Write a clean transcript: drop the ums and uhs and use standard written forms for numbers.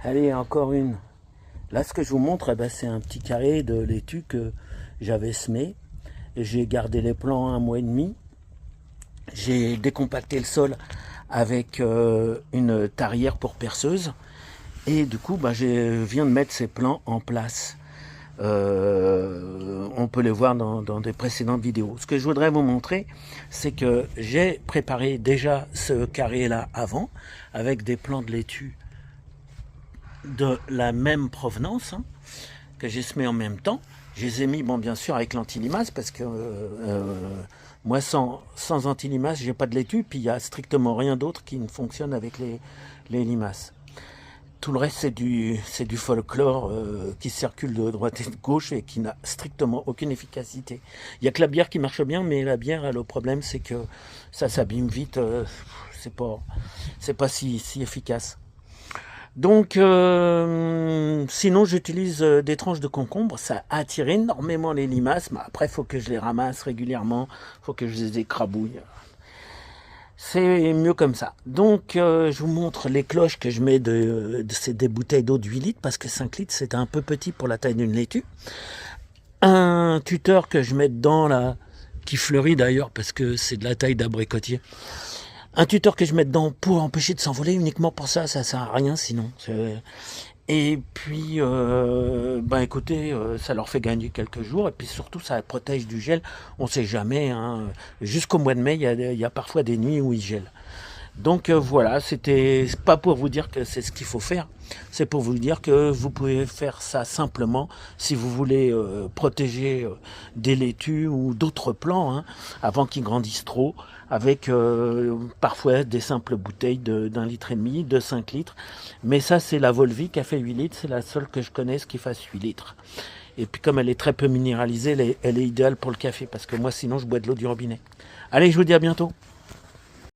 Allez, encore une. Là, ce que je vous montre, eh ben, c'est un petit carré de laitue que j'avais semé. J'ai gardé les plants 1 mois et demi. J'ai décompacté le sol avec une tarière pour perceuse. Et du coup, je viens de mettre ces plants en place. On peut les voir dans des précédentes vidéos. Ce que je voudrais vous montrer, c'est que j'ai préparé déjà ce carré-là avant, avec des plants de laitue de la même provenance, que j'ai semé en même temps. Je les ai mis, bon, bien sûr, avec l'antilimace, parce que moi, sans antilimace, j'ai pas de laitue, puis il n'y a strictement rien d'autre qui ne fonctionne avec les limaces. Tout le reste, c'est du folklore qui circule de droite et de gauche et qui n'a strictement aucune efficacité. Il n'y a que la bière qui marche bien, mais la bière, le problème, c'est que ça s'abîme vite. C'est pas si efficace. Donc, sinon, j'utilise des tranches de concombre. Ça attire énormément les limaces. Mais après, il faut que je les ramasse régulièrement. Il faut que je les écrabouille. C'est mieux comme ça. Donc, je vous montre les cloches que je mets c'est des bouteilles d'eau de 8 litres parce que 5 litres, c'est un peu petit pour la taille d'une laitue. Un tuteur que je mets dedans, là, qui fleurit d'ailleurs parce que c'est de la taille d'abricotier. Un tuteur que je mets dedans pour empêcher de s'envoler, uniquement pour ça, ça sert à rien sinon. Et puis, écoutez, ça leur fait gagner quelques jours, et puis surtout, ça protège du gel. On sait jamais, hein. Jusqu'au mois de mai, il y a parfois des nuits où il gèle. Donc voilà, c'était pas pour vous dire que c'est ce qu'il faut faire, c'est pour vous dire que vous pouvez faire ça simplement si vous voulez protéger des laitues ou d'autres plants avant qu'ils grandissent trop, avec parfois des simples bouteilles d'1,5 litre, de 5 litres. Mais ça, c'est la Volvic qui a fait 8 litres, c'est la seule que je connaisse qui fasse 8 litres. Et puis comme elle est très peu minéralisée, elle est idéale pour le café, parce que moi sinon je bois de l'eau du robinet. Allez, je vous dis à bientôt.